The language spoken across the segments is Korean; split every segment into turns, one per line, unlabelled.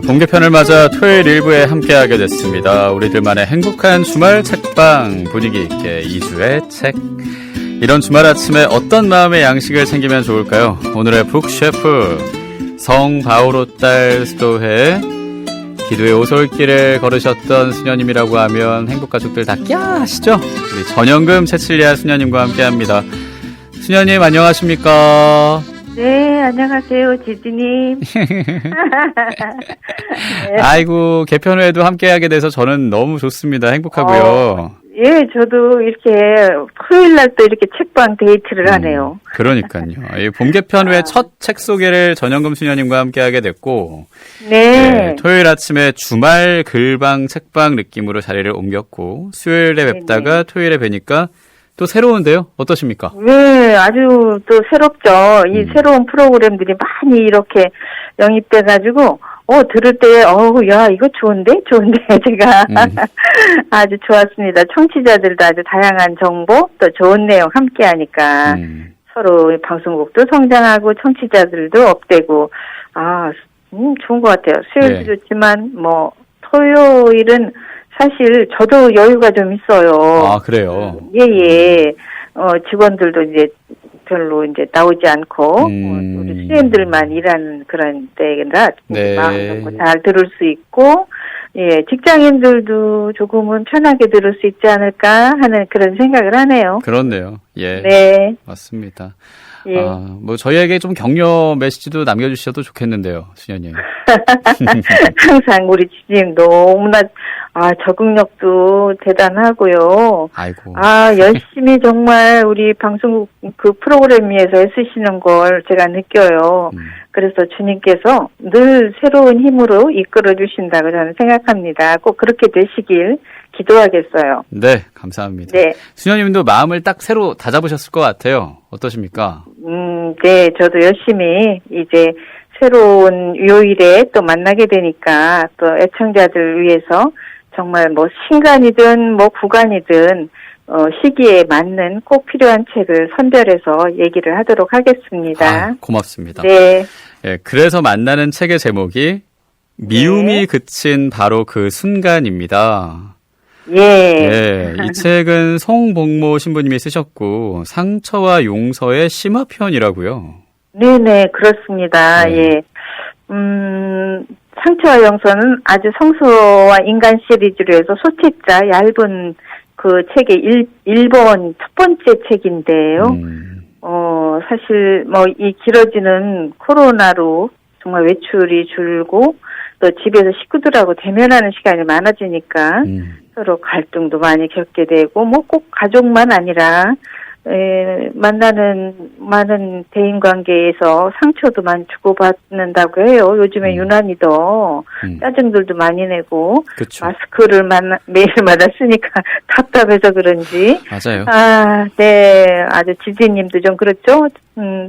봄개편을 맞아 토요일 일부에 함께하게 됐습니다. 우리들만의 행복한 주말 책방 분위기 있게 2주의 책. 이런 주말 아침에 어떤 마음의 양식을 챙기면 좋을까요? 오늘의 북셰프 성바오로 딸 수도회 기도의 오솔길을 걸으셨던 수녀님이라고 하면 행복가족들 다 끼아시죠? 우리 전영금 채칠리아 수녀님과 함께합니다. 수녀님 안녕하십니까?
네, 안녕하세요, 지지님. 네.
아이고, 개편 후에도 함께하게 돼서 저는 너무 좋습니다. 행복하고요.
예, 저도 이렇게 토요일 날 또 이렇게 책방 데이트를 하네요.
그러니까요. 이 봄 개편 후에 첫 책 소개를 전영금 수녀님과 함께하게 됐고,
네.
토요일 아침에 주말 글방 책방 느낌으로 자리를 옮겼고, 수요일에 뵙다가 토요일에 뵈니까 또 새로운데요? 어떠십니까?
네, 아주 또 새롭죠. 이 새로운 프로그램들이 많이 이렇게 영입돼가지고, 들을 때, 야, 이거 좋은데? 제가 아주 좋았습니다. 청취자들도 아주 다양한 정보, 또 좋은 내용 함께 하니까 서로 방송국도 성장하고 청취자들도 업되고, 좋은 것 같아요. 수요일도 좋지만, 토요일은 사실 저도 여유가 좀 있어요.
아, 그래요?
예. 직원들도 이제 별로 이제 나오지 않고, 우리 수행들만 일하는 그런 때라, 마음 놓고 잘 들을 수 있고, 예, 직장인들도 조금은 편하게 들을 수 있지 않을까 하는 그런 생각을 하네요.
그렇네요. 예.
네.
맞습니다.
예.
저희에게 좀 격려 메시지도 남겨주셔도 좋겠는데요, 수녀님.
항상 우리 지님 너무나, 적응력도 대단하고요.
아이고.
열심히 정말 우리 방송국 그 프로그램 위해서 애쓰시는 걸 제가 느껴요. 그래서 주님께서 늘 새로운 힘으로 이끌어 주신다고 저는 생각합니다. 꼭 그렇게 되시길 기도하겠어요.
네, 감사합니다.
네.
수녀님도 마음을 딱 새로 다잡으셨을 것 같아요. 어떠십니까?
네, 저도 열심히 이제 새로운 요일에 또 만나게 되니까 또 애청자들 위해서 정말 신간이든 구간이든 시기에 맞는 꼭 필요한 책을 선별해서 얘기를 하도록 하겠습니다.
고맙습니다.
네.
예, 그래서 만나는 책의 제목이 미움이 그친 바로 그 순간입니다.
예.
이 책은 송복모 신부님이 쓰셨고 상처와 용서의 심화편이라고요.
네네, 그렇습니다.
네.
예. 상처와 용서는 아주 성서와 인간 시리즈로 해서 소책자 얇은 그 책의 1번 첫 번째 책인데요. 사실 이 길어지는 코로나로 정말 외출이 줄고 또 집에서 식구들하고 대면하는 시간이 많아지니까 서로 갈등도 많이 겪게 되고 꼭 가족만 아니라 만나는 많은 대인관계에서 상처도 많이 주고받는다고 해요. 요즘에 유난히 더 짜증들도 많이 내고
그쵸.
마스크를 매일마다 쓰니까 답답해서 그런지
맞아요.
네, 아주 지지님도 좀 그렇죠.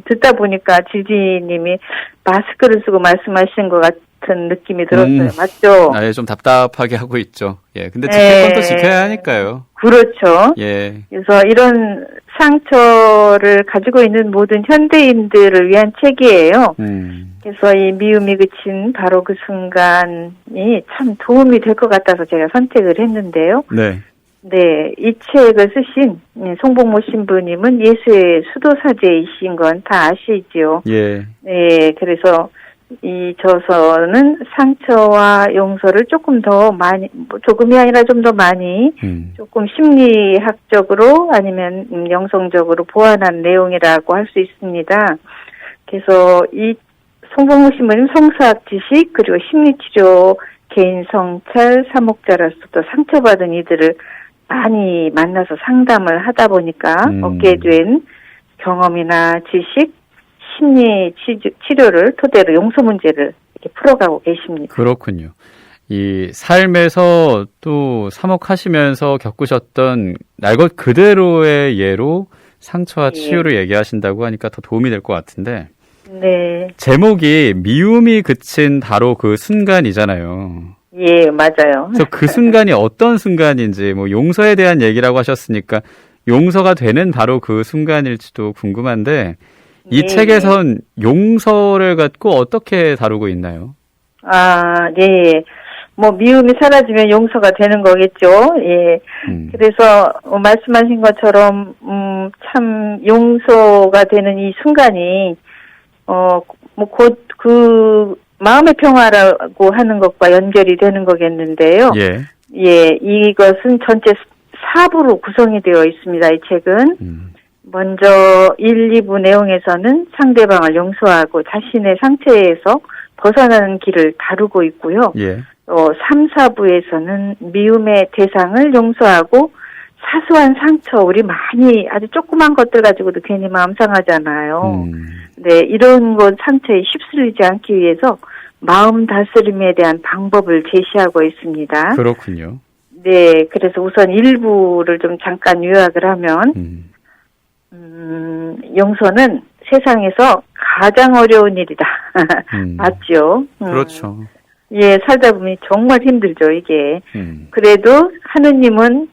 듣다 보니까 지지님이 마스크를 쓰고 말씀하시는 것 같은 느낌이 들었어요. 맞죠?
예, 좀 답답하게 하고 있죠. 예, 근데 지킬 건 또 지켜야 하니까요.
그렇죠.
예.
그래서 이런 상처를 가지고 있는 모든 현대인들을 위한 책이에요. 그래서 이 미움이 그친 바로 그 순간이 참 도움이 될 것 같아서 제가 선택을 했는데요.
네.
네, 이 책을 쓰신 송복모 신부님은 예수의 수도사제이신 건 다 아시지요.
예.
네, 그래서 이 저서는 상처와 용서를 조금 더 많이, 조금이 아니라 좀 더 많이, 조금 심리학적으로 아니면 영성적으로 보완한 내용이라고 할 수 있습니다. 그래서 이 송복모 신부님 성서학 지식 그리고 심리치료, 개인 성찰, 사목자로서 또 상처받은 이들을 많이 만나서 상담을 하다 보니까 얻게 된 경험이나 지식, 심리 치료를 토대로 용서 문제를 이렇게 풀어가고 계십니다.
그렇군요. 이 삶에서 또 사목하시면서 겪으셨던 날 것 그대로의 예로 상처와 치유를 얘기하신다고 하니까 더 도움이 될 것 같은데.
네.
제목이 미움이 그친 바로 그 순간이잖아요.
예, 맞아요.
그래서 그 순간이 어떤 순간인지 용서에 대한 얘기라고 하셨으니까 용서가 되는 바로 그 순간일지도 궁금한데 이 책에선 용서를 갖고 어떻게 다루고 있나요?
네. 뭐 미움이 사라지면 용서가 되는 거겠죠. 예. 그래서 말씀하신 것처럼 참 용서가 되는 이 순간이 뭐 곧 그 마음의 평화라고 하는 것과 연결이 되는 거겠는데요.
예.
예, 이것은 전체 4부로 구성이 되어 있습니다. 이 책은 먼저 1, 2부 내용에서는 상대방을 용서하고 자신의 상처에서 벗어나는 길을 다루고 있고요.
예.
3, 4부에서는 미움의 대상을 용서하고 사소한 상처, 우리 많이 아주 조그만 것들 가지고도 괜히 마음 상하잖아요. 네, 이런 것 상처에 휩쓸리지 않기 위해서 마음 다스림에 대한 방법을 제시하고 있습니다.
그렇군요.
네, 그래서 우선 1부를 좀 잠깐 요약을 하면, 용서는 세상에서 가장 어려운 일이다. 맞죠?
그렇죠.
예, 살다 보면 정말 힘들죠, 이게. 그래도 하느님은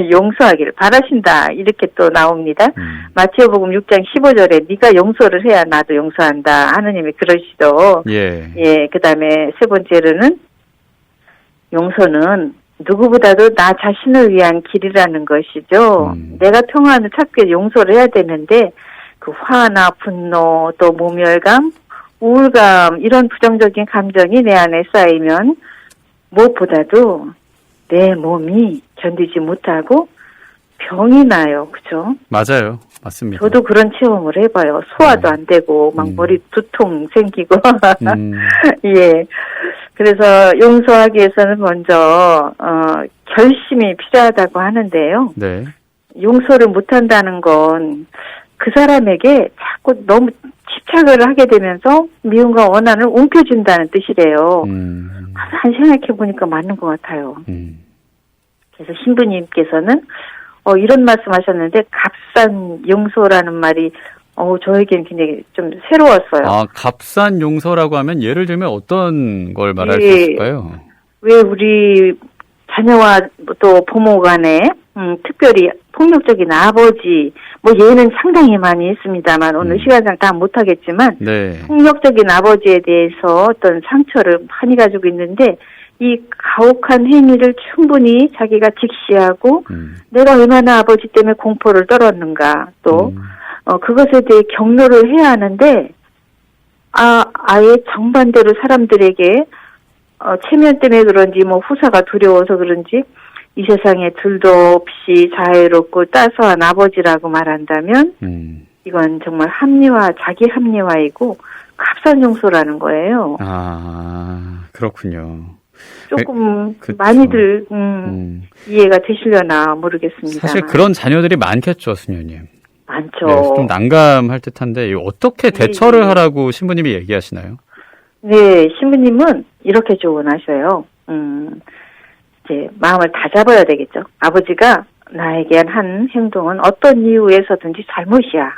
용서하기를 바라신다. 이렇게 또 나옵니다. 마태복음 6장 15절에 네가 용서를 해야 나도 용서한다. 하느님이 그러시죠.
예.
예, 그다음에 세 번째로는 용서는 누구보다도 나 자신을 위한 길이라는 것이죠. 내가 평안을 찾기 위해 용서를 해야 되는데 그 화나 분노 또 모멸감, 우울감 이런 부정적인 감정이 내 안에 쌓이면 무엇보다도 내 몸이 견디지 못하고 병이 나요. 그죠?
맞아요. 맞습니다.
저도 그런 체험을 해봐요. 소화도 안 되고 막 머리 두통 생기고 예. 그래서 용서하기 위해서는 먼저 결심이 필요하다고 하는데요.
네. 용서를
못한다는 건 그 사람에게 자꾸 너무 집착을 하게 되면서 미움과 원한을 옮겨준다는 뜻이래요. 한 생각해보니까 맞는 것 같아요. 그래서 신부님께서는 이런 말씀하셨는데 값싼 용서라는 말이 저에게는 굉장히 좀 새로웠어요.
아, 값싼 용서라고 하면 예를 들면 어떤 걸 말할 수
예,
있을까요?
왜 우리 자녀와 또 부모 간에 특별히 폭력적인 아버지, 뭐 얘는 상당히 많이 있습니다만 오늘 시간상 다 못하겠지만
네.
폭력적인 아버지에 대해서 어떤 상처를 많이 가지고 있는데 이 가혹한 행위를 충분히 자기가 직시하고 내가 얼마나 아버지 때문에 공포를 떨었는가 또 그것에 대해 격려를 해야 하는데 아예 정반대로 사람들에게 체면 때문에 그런지 뭐 후사가 두려워서 그런지 이 세상에 둘도 없이 자유롭고 따스한 아버지라고 말한다면 이건 정말 자기 합리화이고 값싼 용서라는 거예요.
아, 그렇군요.
조금
그쵸.
많이들 이해가 되시려나 모르겠습니다.
사실 그런 자녀들이 많겠죠, 수녀님.
많죠.
네, 좀 난감할 듯한데 어떻게 대처를 하라고 신부님이 얘기하시나요?
네, 신부님은 이렇게 조언하셔요. 이제 마음을 다잡아야 되겠죠. 아버지가 나에게 한 행동은 어떤 이유에서든지 잘못이야.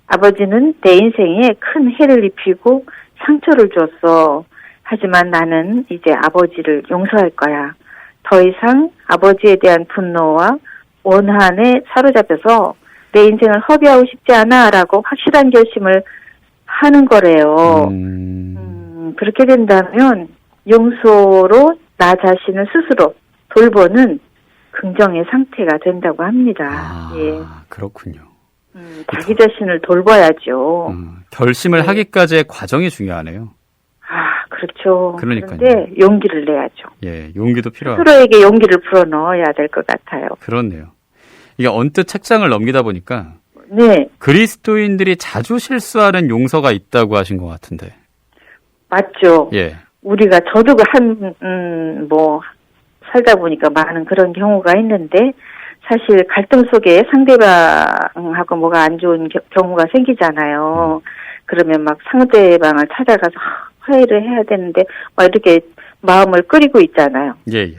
아버지는 내 인생에 큰 해를 입히고 상처를 줬어. 하지만 나는 이제 아버지를 용서할 거야. 더 이상 아버지에 대한 분노와 원한에 사로잡혀서 내 인생을 허비하고 싶지 않아 라고 확실한 결심을 하는 거래요. 그렇게 된다면 용서로 나 자신을 스스로 돌보는 긍정의 상태가 된다고 합니다. 예.
그렇군요.
자기 자신을 돌봐야죠.
결심을
네.
하기까지의 과정이 중요하네요.
그렇죠.
그러니까요.
그런데 용기를 내야죠.
예, 용기도 필요하고.
스스로에게 용기를 불어넣어야 될 것 같아요.
그렇네요. 이게 언뜻 책장을 넘기다 보니까
네.
그리스도인들이 자주 실수하는 용서가 있다고 하신 것 같은데.
맞죠.
예.
저도 살다 보니까 많은 그런 경우가 있는데, 사실 갈등 속에 상대방하고 뭐가 안 좋은 경우가 생기잖아요. 그러면 막 상대방을 찾아가서 화해를 해야 되는데, 막 이렇게 마음을 끓이고 있잖아요.
예.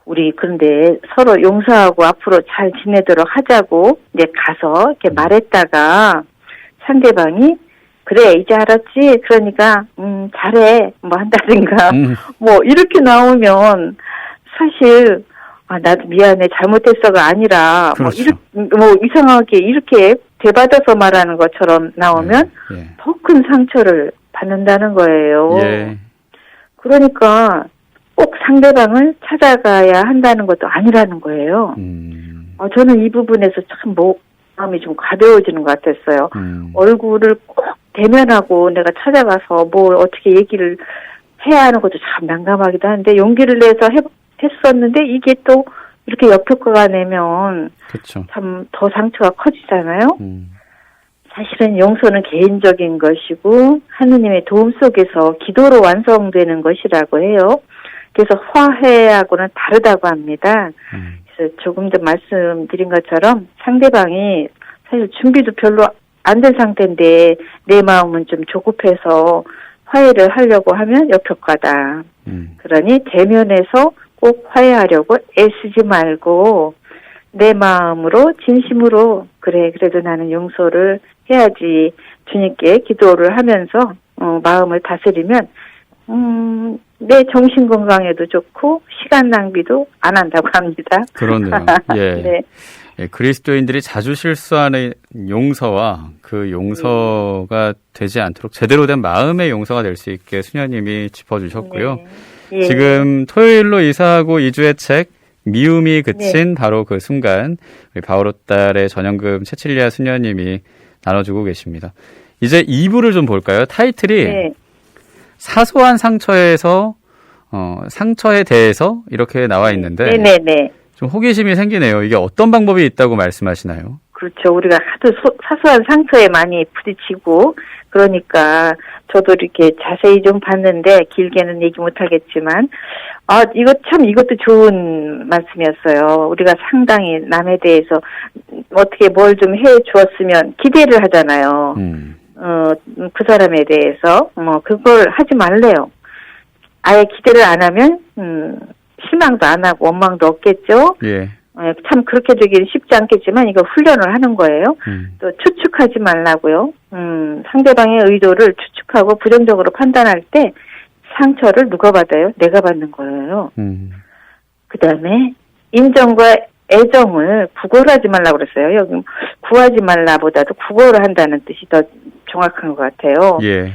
우리 그런데 서로 용서하고 앞으로 잘 지내도록 하자고 이제 가서 이렇게 말했다가 상대방이 그래 이제 알았지 그러니까 잘해 뭐 한다든가 뭐 이렇게 나오면 사실 나도 미안해 잘못했어가 아니라
그렇죠.
뭐 이상하게 이렇게 대받아서 말하는 것처럼 나오면 더 큰 상처를 받는다는 거예요.
예.
그러니까 꼭 상대방을 찾아가야 한다는 것도 아니라는 거예요. 저는 이 부분에서 참 마음이 좀 가벼워지는 것 같았어요. 얼굴을 꼭 대면하고 내가 찾아가서 뭘 어떻게 얘기를 해야 하는 것도 참 난감하기도 한데 용기를 내서 했었는데 이게 또 이렇게 역효과가 내면
그쵸.
참 더 상처가 커지잖아요. 사실은 용서는 개인적인 것이고 하느님의 도움 속에서 기도로 완성되는 것이라고 해요. 그래서 화해하고는 다르다고 합니다. 그래서 조금 전 말씀드린 것처럼 상대방이 사실 준비도 별로 안 된 상태인데 내 마음은 좀 조급해서 화해를 하려고 하면 역효과다. 그러니 대면에서 꼭 화해하려고 애쓰지 말고 내 마음으로 진심으로 그래도 나는 용서를 해야지 주님께 기도를 하면서 마음을 다스리면 내 정신 건강에도 좋고 시간 낭비도 안 한다고 합니다.
그렇네요. 예.
네.
예, 그리스도인들이 자주 실수하는 용서와 그 용서가 되지 않도록 제대로 된 마음의 용서가 될 수 있게 수녀님이 짚어주셨고요.
네. 예.
지금 토요일로 이사하고 2주의 책 미움이 그친 바로 그 순간 우리 바오로 딸의 전영금 채칠리아 수녀님이 나눠주고 계십니다. 이제 2부를 좀 볼까요? 타이틀이 사소한 상처에서 상처에 대해서 이렇게 나와 있는데
네네네.
좀 호기심이 생기네요. 이게 어떤 방법이 있다고 말씀하시나요?
그렇죠. 우리가 하도 사소한 상처에 많이 부딪히고 그러니까 저도 이렇게 자세히 좀 봤는데 길게는 얘기 못하겠지만 이것도 좋은 말씀이었어요. 우리가 상당히 남에 대해서 어떻게 뭘 좀 해 주었으면 기대를 하잖아요. 그 사람에 대해서 그걸 하지 말래요. 아예 기대를 안 하면 실망도 안 하고 원망도 없겠죠.
예.
참 그렇게 되기는 쉽지 않겠지만 이거 훈련을 하는 거예요. 또 추측하지 말라고요. 상대방의 의도를 추측하고 부정적으로 판단할 때 상처를 누가 받아요? 내가 받는 거예요. 그다음에 인정과 애정을 구걸하지 말라고 그랬어요. 여기 구하지 말라보다도 구걸을 한다는 뜻이 더 정확한 것 같아요.
예.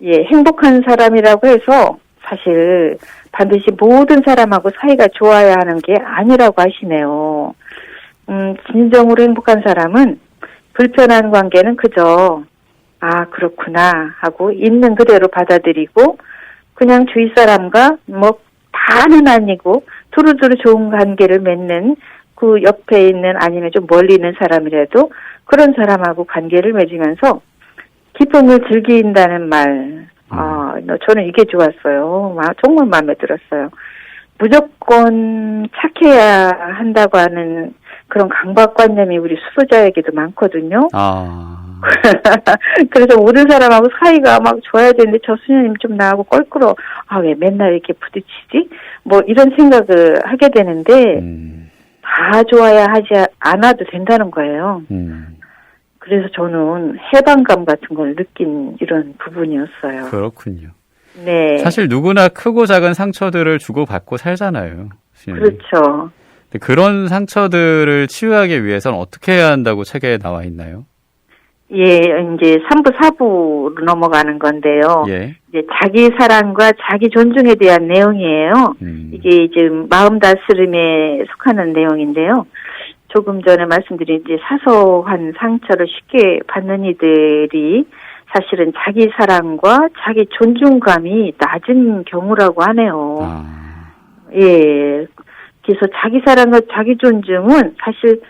예, 행복한 사람이라고 해서 사실 반드시 모든 사람하고 사이가 좋아야 하는 게 아니라고 하시네요. 진정으로 행복한 사람은 불편한 관계는 그저 그렇구나 하고 있는 그대로 받아들이고 그냥 주위 사람과 다는 아니고 두루두루 좋은 관계를 맺는 그 옆에 있는 아니면 좀 멀리 있는 사람이라도 그런 사람하고 관계를 맺으면서 기쁨을 즐긴다는 말. 저는 이게 좋았어요. 정말 마음에 들었어요. 무조건 착해야 한다고 하는 그런 강박관념이 우리 수도자에게도 많거든요. 그래서 모든 사람하고 사이가 막 좋아야 되는데 저 수녀님 좀 나하고 껄끄러워. 왜 맨날 이렇게 부딪히지? 이런 생각을 하게 되는데 다 좋아야 하지 않아도 된다는 거예요. 그래서 저는 해방감 같은 걸 느낀 이런 부분이었어요.
그렇군요.
네.
사실 누구나 크고 작은 상처들을 주고받고 살잖아요.
그렇죠.
그런 상처들을 치유하기 위해서는 어떻게 해야 한다고 책에 나와 있나요?
예, 이제 3부, 4부로 넘어가는 건데요.
예.
이제 자기 사랑과 자기 존중에 대한 내용이에요. 이게 이제 마음 다스림에 속하는 내용인데요. 조금 전에 말씀드린 이제 사소한 상처를 쉽게 받는 이들이 사실은 자기 사랑과 자기 존중감이 낮은 경우라고 하네요. 예. 그래서 자기 사랑과 자기 존중은 사실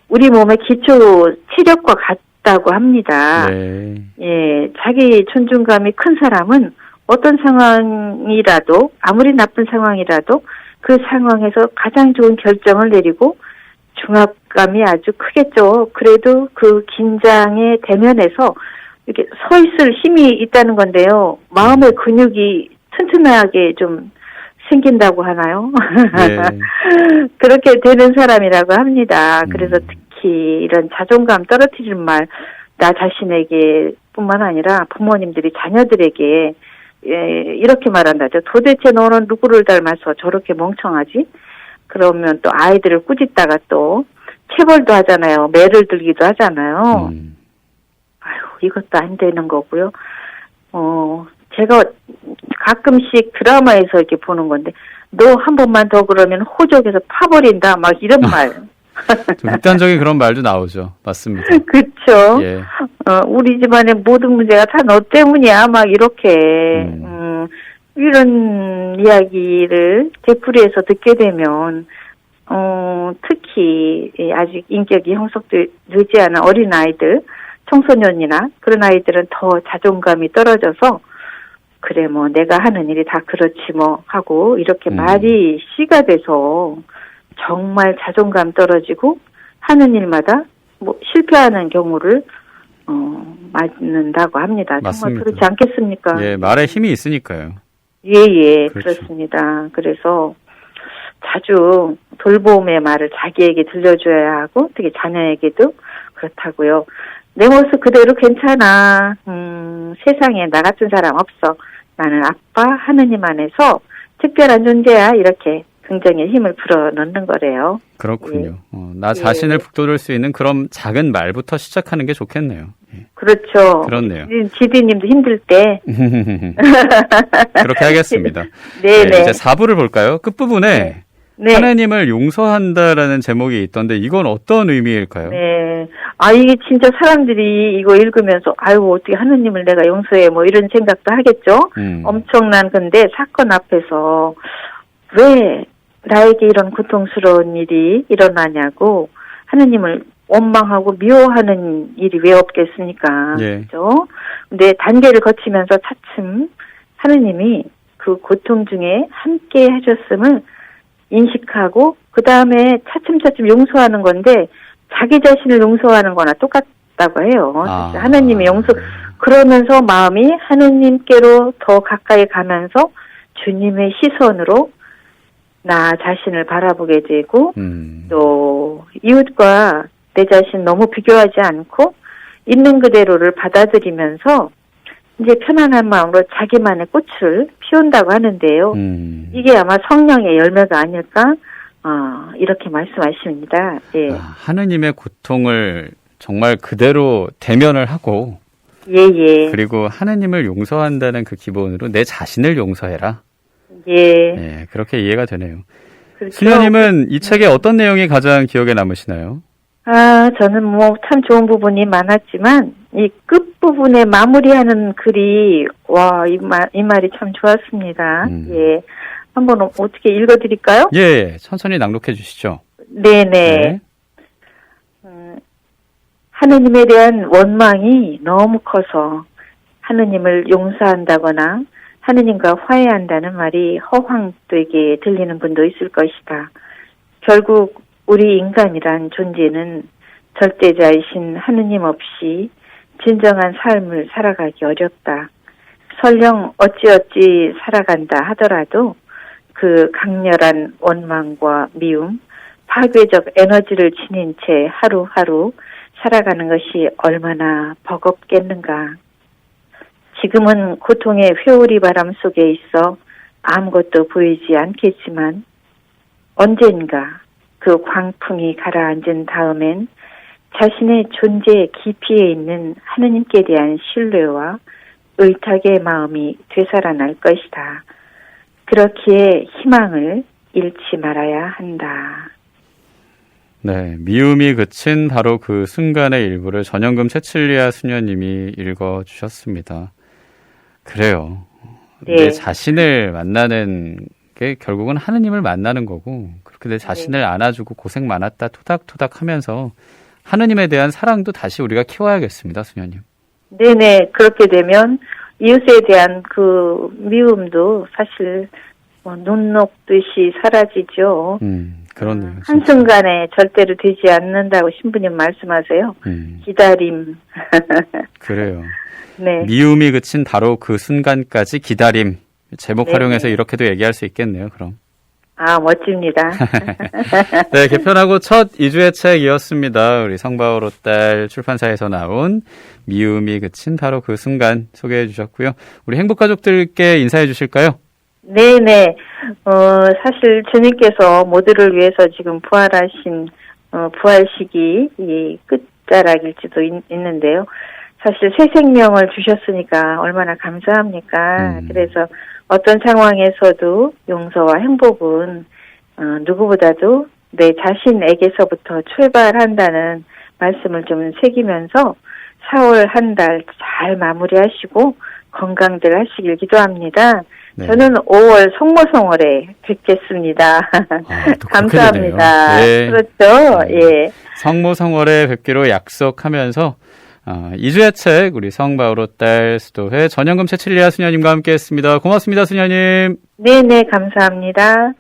우리 몸의 기초 체력과 같다고 합니다.
네.
예. 자기 존중감이 큰 사람은 어떤 상황이라도 아무리 나쁜 상황이라도 그 상황에서 가장 좋은 결정을 내리고 중압감이 아주 크겠죠. 그래도 그 긴장의 대면에서 이렇게 서 있을 힘이 있다는 건데요. 마음의 근육이 튼튼하게 좀 생긴다고 하나요?
네.
그렇게 되는 사람이라고 합니다. 그래서 특히 이런 자존감 떨어뜨리는 말, 나 자신에게 뿐만 아니라 부모님들이 자녀들에게 이렇게 말한다죠. 도대체 너는 누구를 닮아서 저렇게 멍청하지? 그러면 또 아이들을 꾸짖다가 또 체벌도 하잖아요. 매를 들기도 하잖아요. 이것도 안 되는 거고요. 제가 가끔씩 드라마에서 이렇게 보는 건데, 너 한 번만 더 그러면 호적에서 파버린다, 막 이런 말.
좀 극단적인 그런 말도 나오죠. 맞습니다.
그쵸.
예.
우리 집안의 모든 문제가 다 너 때문이야, 막 이렇게, 이런 이야기를 되풀이해서 듣게 되면, 특히 아직 인격이 형성되지 않은 어린아이들, 청소년이나 그런 아이들은 더 자존감이 떨어져서 그래 뭐 내가 하는 일이 다 그렇지 뭐 하고 이렇게 말이 씨가 돼서 정말 자존감 떨어지고 하는 일마다 뭐 실패하는 경우를 맞는다고 합니다.
맞습니다.
정말 그렇지 않겠습니까?
예, 말에 힘이 있으니까요.
예,
그렇죠.
그렇습니다. 그래서 자주 돌봄의 말을 자기에게 들려줘야 하고 특히 자녀에게도 그렇다고요. 내 모습 그대로 괜찮아. 세상에 나 같은 사람 없어. 나는 아빠 하느님 안에서 특별한 존재야. 이렇게 긍정의 힘을 불어넣는 거래요.
그렇군요. 나 자신을 북돋을 수 있는 그런 작은 말부터 시작하는 게 좋겠네요. 예.
그렇죠.
그렇네요.
지디님도 힘들 때.
그렇게 하겠습니다.
네네.
네, 이제 4부를 볼까요? 끝부분에
네.
하나님을 용서한다라는 제목이 있던데 이건 어떤 의미일까요?
네. 이게 진짜 사람들이 이거 읽으면서, 아유, 어떻게 하느님을 내가 용서해, 뭐 이런 생각도 하겠죠? 엄청난, 근데 사건 앞에서 왜 나에게 이런 고통스러운 일이 일어나냐고 하느님을 원망하고 미워하는 일이 왜 없겠습니까?
예.
그죠? 근데 단계를 거치면서 차츰 하느님이 그 고통 중에 함께 해줬음을 인식하고 그 다음에 차츰차츰 용서하는 건데 자기 자신을 용서하는 거나 똑같다고 해요. 하느님의 용서 그러면서 마음이 하느님께로 더 가까이 가면서 주님의 시선으로 나 자신을 바라보게 되고 또 이웃과 내 자신 너무 비교하지 않고 있는 그대로를 받아들이면서 이제 편안한 마음으로 자기만의 꽃을 피운다고 하는데요. 이게 아마 성령의 열매가 아닐까? 이렇게 말씀하십니다. 예.
하느님의 고통을 정말 그대로 대면을 하고,
예.
그리고 하느님을 용서한다는 그 기본으로 내 자신을 용서해라.
예.
예, 그렇게 이해가 되네요.
그렇죠?
수녀님은 이 책의 어떤 내용이 가장 기억에 남으시나요?
저는 뭐 참 좋은 부분이 많았지만 이 끝부분에 마무리하는 글이 이 말이 참 좋았습니다. 예. 한번 어떻게 읽어드릴까요?
예, 천천히 낭독해 주시죠.
네네.
네.
하느님에 대한 원망이 너무 커서 하느님을 용서한다거나 하느님과 화해한다는 말이 허황되게 들리는 분도 있을 것이다. 결국 우리 인간이란 존재는 절대자이신 하느님 없이 진정한 삶을 살아가기 어렵다. 설령 어찌어찌 살아간다 하더라도 그 강렬한 원망과 미움, 파괴적 에너지를 지닌 채 하루하루 살아가는 것이 얼마나 버겁겠는가. 지금은 고통의 회오리 바람 속에 있어 아무것도 보이지 않겠지만 언젠가 그 광풍이 가라앉은 다음엔 자신의 존재 깊이에 있는 하느님께 대한 신뢰와 의탁의 마음이 되살아날 것이다. 그렇기에 희망을 잃지 말아야 한다.
네, 미움이 그친 바로 그 순간의 일부를 전영금 채칠리아 수녀님이 읽어주셨습니다. 그래요.
네.
내 자신을 만나는 게 결국은 하느님을 만나는 거고 그렇게 내 자신을 안아주고 고생 많았다 토닥토닥 하면서 하느님에 대한 사랑도 다시 우리가 키워야겠습니다. 수녀님. 네네.
그렇게 되면 이웃에 대한 그 미움도 사실 눈 녹듯이 사라지죠.
그렇네요.
한순간에 절대로 되지 않는다고 신부님 말씀하세요. 기다림.
그래요.
네.
미움이 그친 바로 그 순간까지 기다림. 제목 활용해서 이렇게도 얘기할 수 있겠네요. 그럼.
멋집니다.
네, 개편하고 첫 2주의 책이었습니다. 우리 성바오로 딸 출판사에서 나온 미움이 그친 바로 그 순간 소개해 주셨고요. 우리 행복가족들께 인사해 주실까요?
네네. 사실 주님께서 모두를 위해서 지금 부활하신 부활식이 이 끝자락일지도 있는데요. 사실 새 생명을 주셨으니까 얼마나 감사합니까? 그래서 어떤 상황에서도 용서와 행복은 누구보다도 내 자신에게서부터 출발한다는 말씀을 좀 새기면서 4월 한 달 잘 마무리하시고 건강들 하시길 기도합니다.
네.
저는 5월 성모성월에 뵙겠습니다.
또 그렇게
감사합니다.
되네요. 네.
그렇죠. 예.
성모성월에 뵙기로 약속하면서 2주의 책 우리 성바오로 딸 수도회 전영금 채칠리아 수녀님과 함께했습니다. 고맙습니다, 수녀님.
네네, 감사합니다.